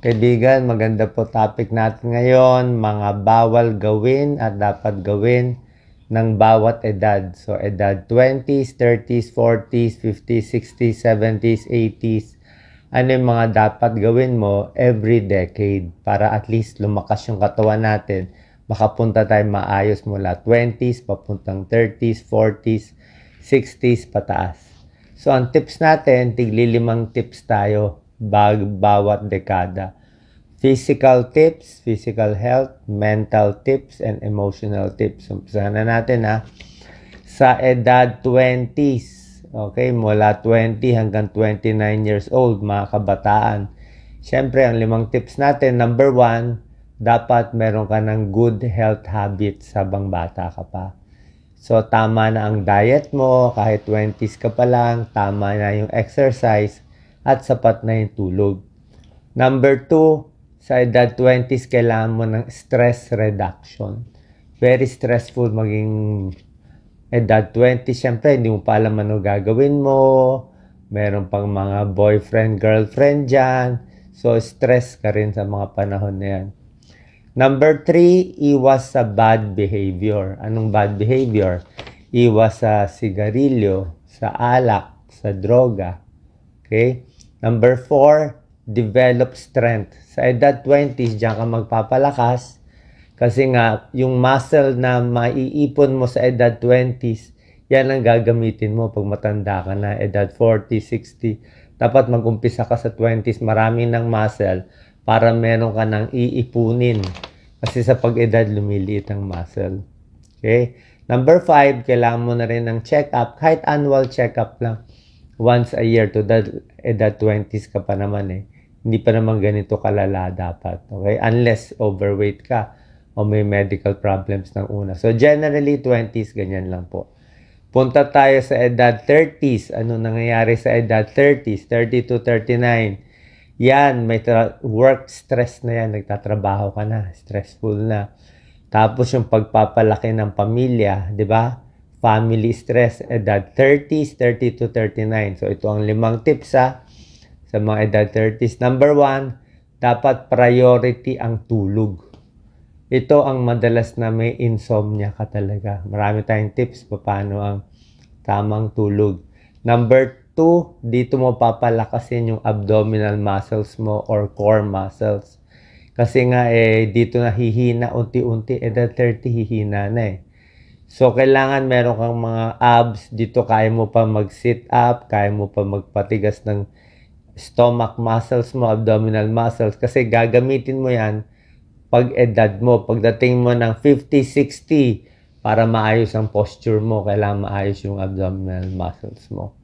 Kaibigan, maganda po topic natin ngayon, mga bawal gawin at dapat gawin ng bawat edad. So, edad 20s, 30s, 40s, 50s, 60s, 70s, 80s. Ano yung mga dapat gawin mo every decade para at least lumakas yung katawan natin. Makapunta tayo maayos mula 20s, papuntang 30s, 40s, 60s, pataas. So, ang tips natin, tigli-5 tips tayo bawat dekada. Physical tips, physical health, mental tips, and emotional tips. Umpisahan na natin sa edad 20s, okay, mula 20 hanggang 29 years old, mga kabataan. Siyempre, ang 5 tips natin, number 1, dapat meron ka ng good health habits habang bata ka pa. So, tama na ang diet mo, kahit 20s ka pa lang, tama na yung exercise, at sapat na yung tulog. Number 2, sa edad 20s, kailangan mo ng stress reduction. Very stressful maging edad 20. Siyempre, hindi mo pa alam ano gagawin mo. Meron pang mga boyfriend, girlfriend dyan. So, stress ka rin sa mga panahon na yan. Number 3, iwas sa bad behavior. Anong bad behavior? Iwas sa sigarilyo, sa alak, sa droga. Okay? Number 4, develop strength. Sa edad 20s, diyan ka magpapalakas kasi nga, yung muscle na maiipon mo sa edad 20s, yan ang gagamitin mo pag matanda ka na, edad 40, 60. Dapat mag-umpisa ka sa 20s, marami ng muscle para meron ka nang iipunin. Kasi sa pag-edad, lumiliit ang muscle. Okay? Number 5, kailangan mo na rin ng check-up, kahit annual check-up lang. Once a year to the edad 20s ka pa naman Hindi pa naman ganito kalala dapat. Okay? Unless overweight ka o may medical problems ng una. So generally 20s, ganyan lang po. Punta tayo sa edad 30s. Ano nangyayari sa edad 30s? 30 to 39. Yan, may work stress na yan. Nagtatrabaho ka na. Stressful na. Tapos yung pagpapalaki ng pamilya, di ba? Family stress, edad 30s, 30 to 39. So, ito ang 5 tips sa mga edad 30s. Number 1, dapat priority ang tulog. Ito ang madalas na may insomnia ka talaga. Marami tayong tips paano ang tamang tulog. Number 2, dito mo papalakasin yung abdominal muscles mo or core muscles. Kasi nga dito nahihina unti-unti. Edad 30, hihina na So, kailangan meron kang mga abs. Dito kaya mo pa mag-sit up, kaya mo pa magpatigas ng stomach muscles mo, abdominal muscles. Kasi gagamitin mo yan pag edad mo. Pagdating mo ng 50, 60, para maayos ang posture mo, kailangan maayos yung abdominal muscles mo.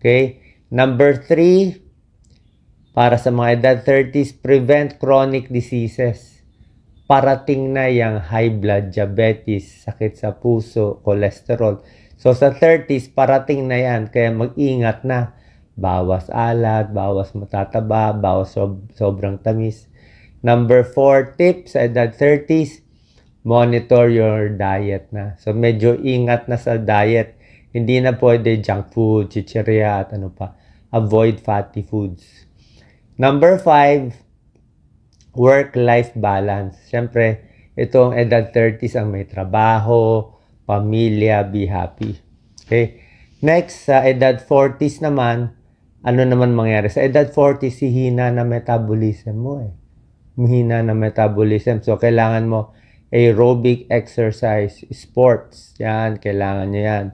Okay? Number 3, para sa mga edad 30s, prevent chronic diseases. Parating na yung high blood, diabetes, sakit sa puso, cholesterol. So sa 30s, parating na yan. Kaya mag-ingat na. Bawas alat, bawas matataba, bawas sobrang tamis. Number 4 tip sa edad 30s, monitor your diet na. So medyo ingat na sa diet. Hindi na pwede junk food, chichirya at ano pa. Avoid fatty foods. Number 5, work-life balance. Siyempre, itong edad 30s ang may trabaho, pamilya, be happy. Okay? Next, sa edad 40s naman, ano naman mangyari? Sa edad 40s, hihina na metabolism mo Mahina na metabolism. So, kailangan mo aerobic exercise, sports. Yan, kailangan nyo yan.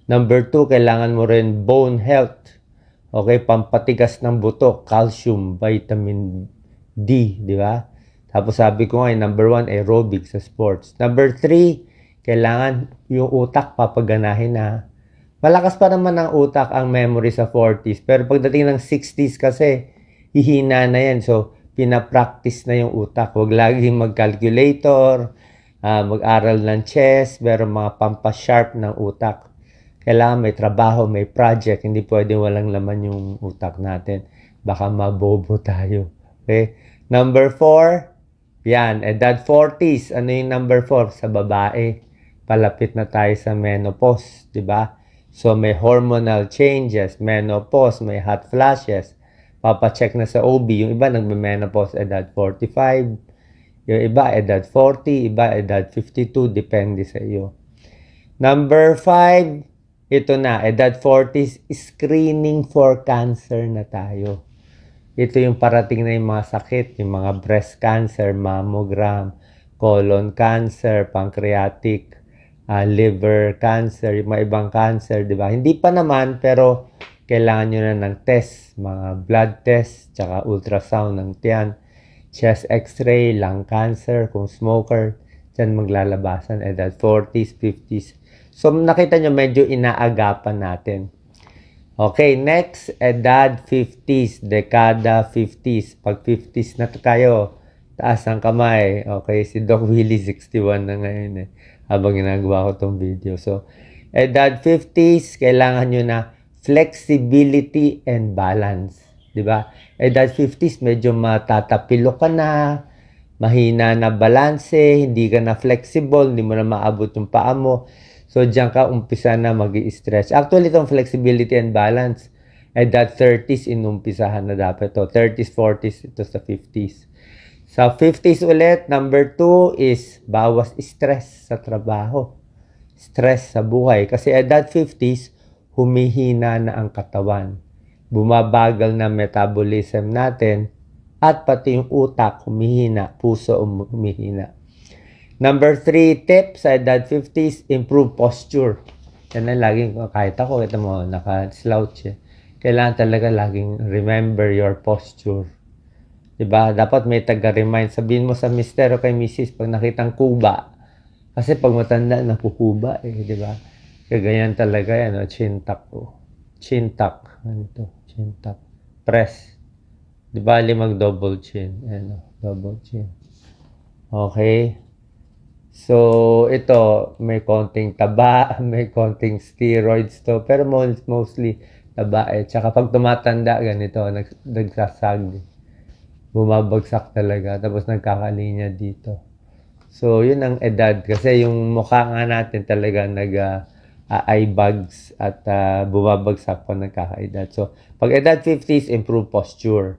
Number 2, kailangan mo rin bone health. Okay, pampatigas ng buto, calcium, vitamin D, di ba? Tapos sabi ko nga, number 1, aerobic sa sports. Number 3, kailangan yung utak papaganahin na. Malakas pa naman ang utak, ang memory sa 40s. Pero pagdating ng 60s kasi, hihina na yan. So, pinapractice na yung utak. Huwag laging mag-calculator, mag-aral ng chess, pero mga pampasharp ng utak. Kailangan may trabaho, may project. Hindi pwede walang laman yung utak natin. Baka mabobo tayo. Okay? Number 4, yan, edad 40s. Ano yung number 4? Sa babae, palapit na tayo sa menopause, di ba? So, may hormonal changes, menopause, may hot flashes. papacheck na sa OB. Yung iba nagme-menopause edad 45, yung iba edad 40, iba edad 52, depende sa iyo. Number 5, ito na, edad 40s, screening for cancer na tayo. Ito yung parating na yung mga sakit, yung mga breast cancer, mammogram, colon cancer, pancreatic, liver cancer, yung mga ibang cancer, di ba? Hindi pa naman, pero kailangan nyo na ng test, mga blood test, tsaka ultrasound ng tiyan, chest x-ray, lung cancer, kung smoker, dyan maglalabasan, edad 40s, 50s. So, nakita nyo, medyo inaagapan natin. Okay, next, edad 50s, dekada 50s. Pag 50s na kayo, taas ang kamay. Okay, si Doc Willie 61 na ngayon habang ginagawa ko tong video. So, edad 50s, kailangan nyo na flexibility and balance. Diba? Edad 50s, medyo matatapilo ka na, mahina na balanse, hindi ka na flexible, hindi mo na maabot yung paa mo. So, diyan ka umpisa na mag-i-stretch. Actually, itong flexibility and balance, edad 30s, inumpisahan na dapat to. 30s, 40s, ito sa 50s. Sa 50s ulit, number 2 is bawas stress sa trabaho. Stress sa buhay. Kasi edad 50s, humihina na ang katawan. Bumabagal na metabolism natin at pati yung utak humihina, puso humihina. Number 3 tip sa edad 50s, improve posture. Yan na laging, kahit ako, kita mo, naka-slouch Kailangan talaga laging remember your posture. Diba? Dapat may taga-remind. Sabihin mo sa mister o kay misis pag nakitang kuba. Kasi pag matanda, nakukuba diba? Kaya ganyan talaga yan, chin tuck. Chin tuck. Ano ito? Chin tuck. Press. Diba? Mag-double chin. Double chin. Okay. So, ito, may konting taba, may konting steroids to, pero mostly taba Tsaka pag tumatanda, ganito, nagsasag. Bumabagsak talaga, tapos nagkakalinya dito. So, yun ang edad. Kasi yung mukha nga natin talaga eye bags at bumabagsak pag nagkakaedad. So, pag edad 50s, improve posture.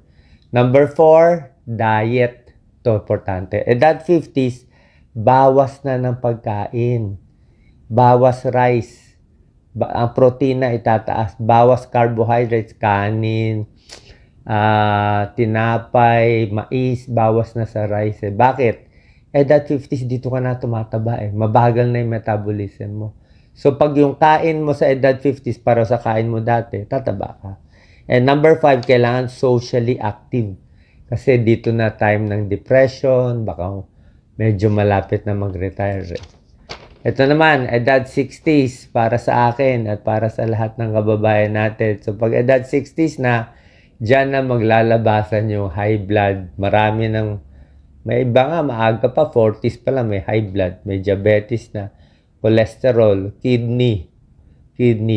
Number 4, diet. Ito, importante. Edad 50s, bawas na ng pagkain. Bawas rice. Ang protein na itataas. Bawas carbohydrates, kanin, tinapay, mais, bawas na sa rice. Bakit? Edad 50s, dito ka na tumataba Mabagal na yung metabolism mo. So, pag yung kain mo sa edad 50s para sa kain mo dati, tataba ka. And number 5, kailangan socially active. Kasi dito na time ng depression, baka medyo malapit na mag-retire. Ito naman, edad 60s para sa akin at para sa lahat ng kababayan natin. So, pag edad 60s na, dyan na maglalabasan yung high blood. Marami may iba nga, maaga pa, 40s pa lang, may high blood, may diabetes na, cholesterol, kidney,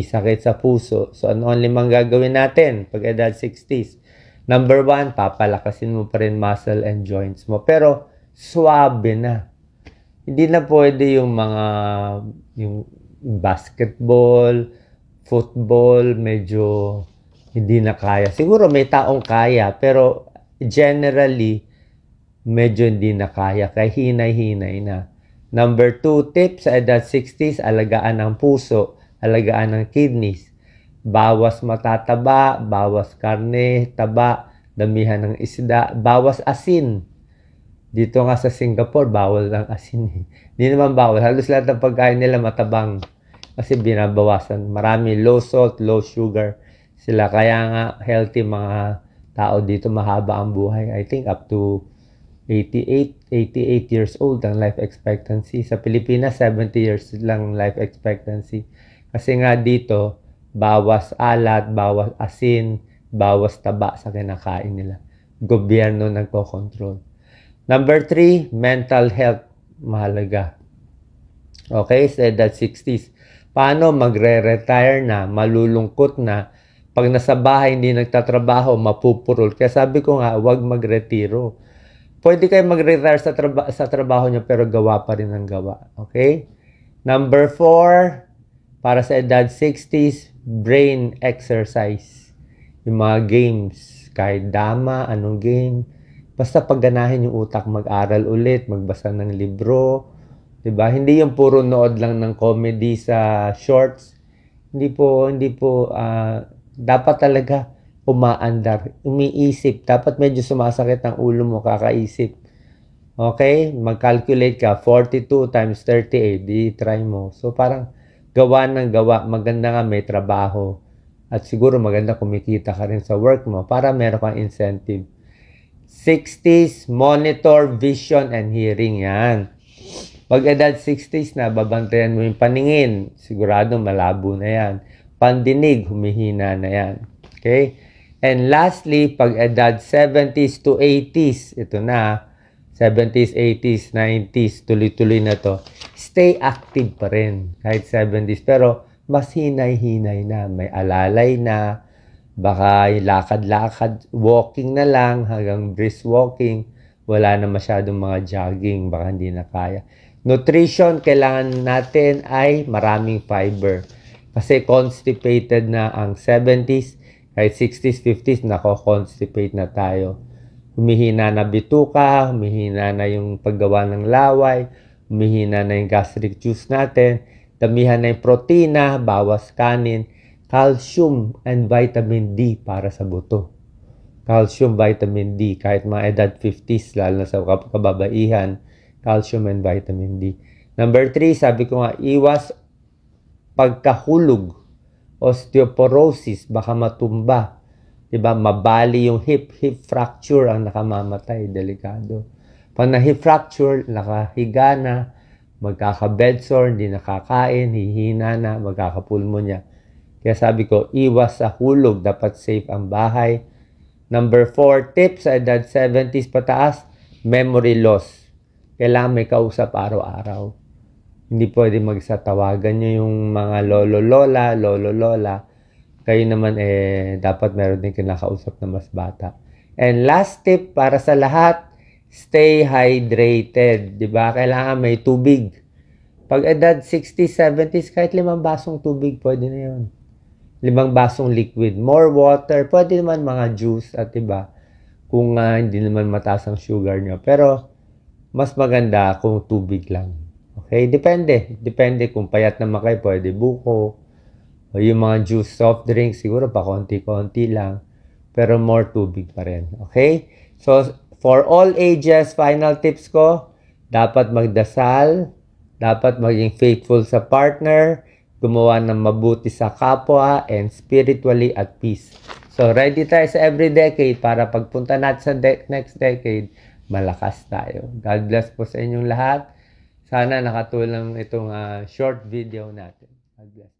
sakit sa puso. So, ano ang limang gagawin natin pag edad 60s? Number 1, papalakasin mo pa rin muscle and joints mo. Pero, swabe na. Hindi na pwede yung yung basketball, football, medyo hindi na kaya. Siguro may taong kaya, pero generally, medyo hindi na kaya. Kaya hinay-hinay na. Number 2 tip sa edad 60s, alagaan ng puso, alagaan ng kidneys. Bawas matataba, bawas karne, taba, damihan ng isda, bawas asin. Dito nga sa Singapore, bawal ang asin. Hindi naman bawal. Halos lahat ng pagkain nila matabang. Kasi binabawasan. Marami low salt, low sugar sila. Kaya nga healthy mga tao dito, mahaba ang buhay. I think up to 88 years old ang life expectancy. Sa Pilipinas, 70 years lang life expectancy. Kasi nga dito, bawas alat, bawas asin, bawas taba sa kinakain nila. Gobyerno nagko-control. Number 3, mental health. Mahalaga. Okay, sa edad 60s. Paano magre-retire na, malulungkot na, pag nasa bahay hindi nagtatrabaho, mapupurol. Kaya sabi ko nga, huwag magretiro. Pwede kayo mag-retire sa trabaho nyo, pero gawa pa rin ang gawa. Okay? Number 4, para sa edad 60s, brain exercise. Yung mga games. kahit dama, anong game. Basta pagganahin yung utak, mag-aral ulit, magbasa ng libro, 'di ba? Hindi yung puro nood lang ng comedy sa shorts. Hindi po dapat talaga umaandar, umiisip. Dapat medyo sumasakit ang ulo mo kakaisip. Okay? Mag-calculate ka, 42 times 38, di try mo. So parang gawa ng gawa, maganda nga may trabaho. At siguro maganda kumikita ka rin sa work mo para meron kang incentive. 60s, monitor vision and hearing yan. Pag edad 60s na, babantayan mo yung paningin. Sigurado malabo na yan. Pandinig, humihina na yan. Okay? And lastly, pag edad 70s to 80s, ito na, 70s, 80s, 90s, tuloy-tuloy na to. Stay active pa rin, kahit 70s. Pero, mas hinay-hinay na. May alalay na, baka lakad-lakad, walking na lang, hanggang brisk walking. Wala na masyadong mga jogging, baka hindi na kaya. Nutrition, kailangan natin ay maraming fiber. Kasi constipated na ang 70s, kahit 60s, 50s, nako-constipate na tayo. Humihina na bituka, humihina na yung paggawa ng laway, humihina na yung gastric juice natin, damihan na yung protina, bawas kanin, calcium and vitamin D para sa buto. Calcium, vitamin D, kahit mga edad 50s, lalo na sa kababaihan, calcium and vitamin D. Number 3, sabi ko nga, iwas pagkahulog, osteoporosis, baka matumba. Diba? Mabali yung hip fracture ang nakamamatay, delikado. Pag na-hip fracture, nakahiga na, magkaka-bedsore, hindi nakakain, hihina na, magkakapulmonya. Kaya sabi ko, iwas sa hulog, dapat safe ang bahay. Number 4, tips sa edad 70s pataas, memory loss. Kailangan may kausap araw-araw. Hindi pwede magsatawagan nyo yung mga lolo-lola. Kayo naman dapat meron din kinakausap na mas bata. And last tip para sa lahat, stay hydrated. Diba? Kailangan may tubig. Pag edad 60s, 70s, kahit 5 basong tubig, pwede na yun. 5 basong liquid. More water. Pwede naman mga juice at diba? Kung hindi naman mataas ang sugar nyo. Pero mas maganda kung tubig lang. Okay? Depende. Depende kung payat naman kayo, pwede buko. O yung mga juice, soft drinks, siguro pa konti-konti lang. Pero more tubig pa rin. Okay? So, for all ages, final tips ko, dapat magdasal, dapat maging faithful sa partner, gumawa ng mabuti sa kapwa, and spiritually at peace. So, ready tayo sa every decade para pagpunta natin sa next decade, malakas tayo. God bless po sa inyong lahat. Sana nakatulong itong short video natin. God bless.